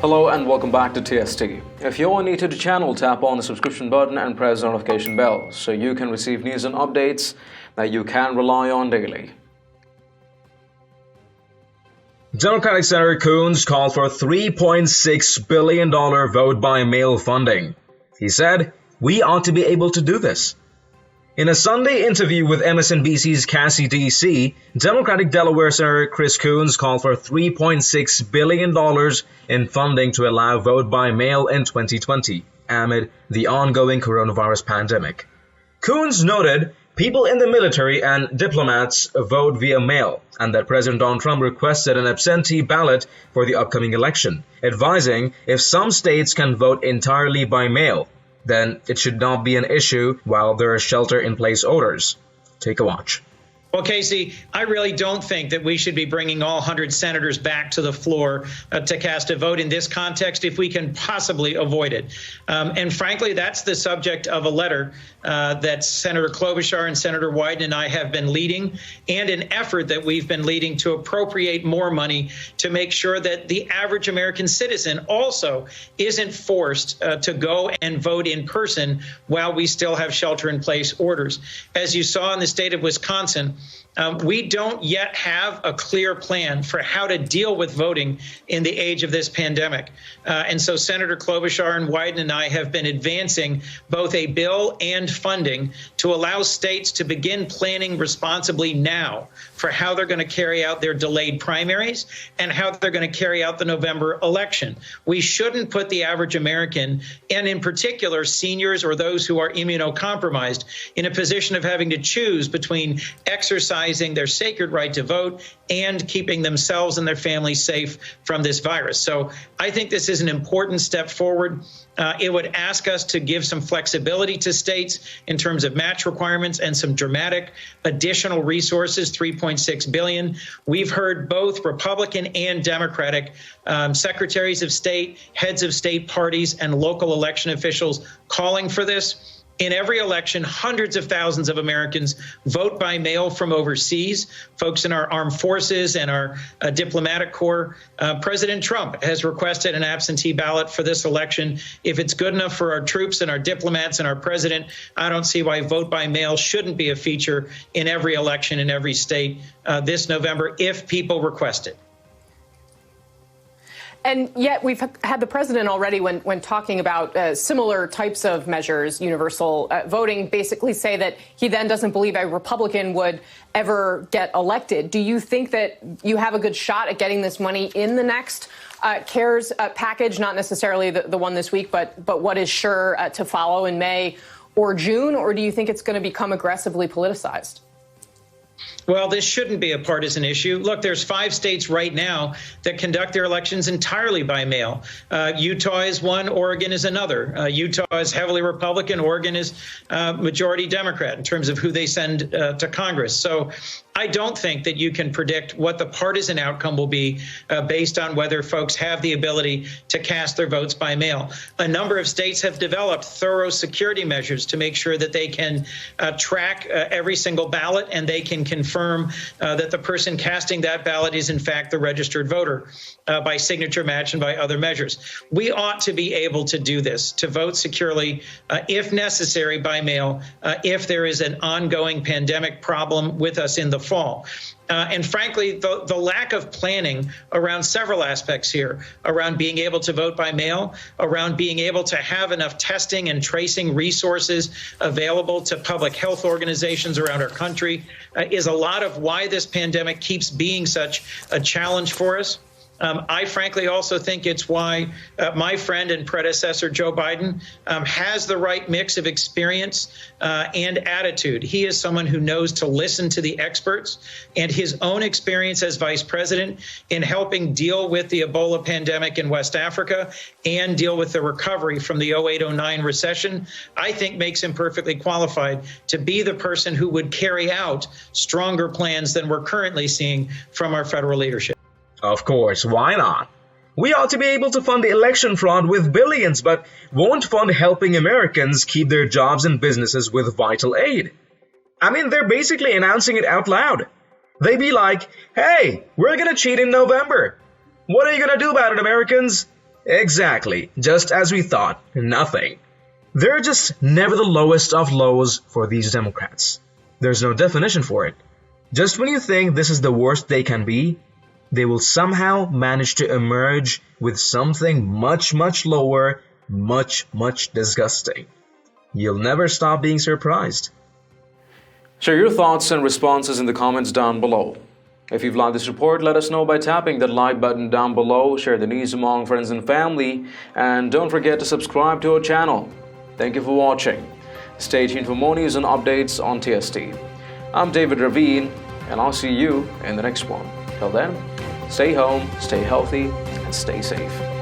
Hello and welcome back to TST. If you're new to the channel, tap on the subscription button and press the notification bell so you can receive news and updates that you can rely on daily. Democratic Senator Coons called for $3.6 billion vote-by-mail funding. He said, "We ought to be able to do this." In a Sunday interview with MSNBC's Kasie DC, Democratic Delaware Senator Coons called for $3.6 billion in funding to allow vote by mail in 2020, amid the ongoing coronavirus pandemic. Coons noted people in the military and diplomats vote via mail, and that President Donald Trump requested an absentee ballot for the upcoming election, advising if some states can vote entirely by mail, then it should not be an issue while there are shelter-in-place orders. Take a watch. Well, Casey, I really don't think that we should be bringing all 100 senators back to the floor to cast a vote in this context if we can possibly avoid it. And frankly, that's the subject of a letter that Senator Klobuchar and Senator Wyden and I have been leading, and an effort that we've been leading to appropriate more money to make sure that the average American citizen also isn't forced to go and vote in person while we still have shelter-in-place orders. As you saw in the state of Wisconsin, we don't yet have a clear plan for how to deal with voting in the age of this pandemic. And so Senator Klobuchar and Wyden and I have been advancing both a bill and funding to allow states to begin planning responsibly now for how they're going to carry out their delayed primaries and how they're going to carry out the November election. We shouldn't put the average American, and in particular seniors or those who are immunocompromised, in a position of having to choose between exercising their sacred right to vote and keeping themselves and their families safe from this virus. So I think this is an important step forward. It would ask us to give some flexibility to states in terms of match requirements and some dramatic additional resources, $3.6 billion. We've heard both Republican and Democratic secretaries of state, heads of state parties, and local election officials calling for this. In every election, hundreds of thousands of Americans vote by mail from overseas, folks in our armed forces and our diplomatic corps. President Trump has requested an absentee ballot for this election. If it's good enough for our troops and our diplomats and our president, I don't see why vote by mail shouldn't be a feature in every election in every state this November if people request it. And yet we've had the president already, when talking about similar types of measures, universal voting, basically say that he then doesn't believe a Republican would ever get elected. Do you think that you have a good shot at getting this money in the next CARES package, not necessarily the one this week, but what is sure to follow in May or June? Or do you think it's going to become aggressively politicized? Well, this shouldn't be a partisan issue. Look, there's 5 states right now that conduct their elections entirely by mail. Utah is one, Oregon is another. Utah is heavily Republican, Oregon is majority Democrat in terms of who they send to Congress. So I don't think that you can predict what the partisan outcome will be based on whether folks have the ability to cast their votes by mail. A number of states have developed thorough security measures to make sure that they can track every single ballot, and they can confirm that the person casting that ballot is in fact the registered voter by signature match and by other measures. We ought to be able to do this, to vote securely, if necessary, by mail, if there is an ongoing pandemic problem with us in the fall. And frankly, the lack of planning around several aspects here, around being able to vote by mail, around being able to have enough testing and tracing resources available to public health organizations around our country, is a lot of why this pandemic keeps being such a challenge for us. I frankly also think it's why my friend and predecessor, Joe Biden, has the right mix of experience and attitude. He is someone who knows to listen to the experts, and his own experience as vice president in helping deal with the Ebola pandemic in West Africa and deal with the recovery from the 08-09 recession, I think makes him perfectly qualified to be the person who would carry out stronger plans than we're currently seeing from our federal leadership. Of course, why not? We ought to be able to fund the election fraud with billions, but won't fund helping Americans keep their jobs and businesses with vital aid. I mean, they're basically announcing it out loud. They be like, hey, we're gonna cheat in November. What are you gonna do about it, Americans? Exactly, just as we thought, nothing. They're just never the lowest of lows for these Democrats. There's no definition for it. Just when you think this is the worst they can be, they will somehow manage to emerge with something much, much lower, much, much disgusting. You'll never stop being surprised. Share your thoughts and responses in the comments down below. If you've liked this report, let us know by tapping that like button down below, share the news among friends and family, and don't forget to subscribe to our channel. Thank you for watching. Stay tuned for more news and updates on TST. I'm David Ravine, and I'll see you in the next one. Till then, stay home, stay healthy, and stay safe.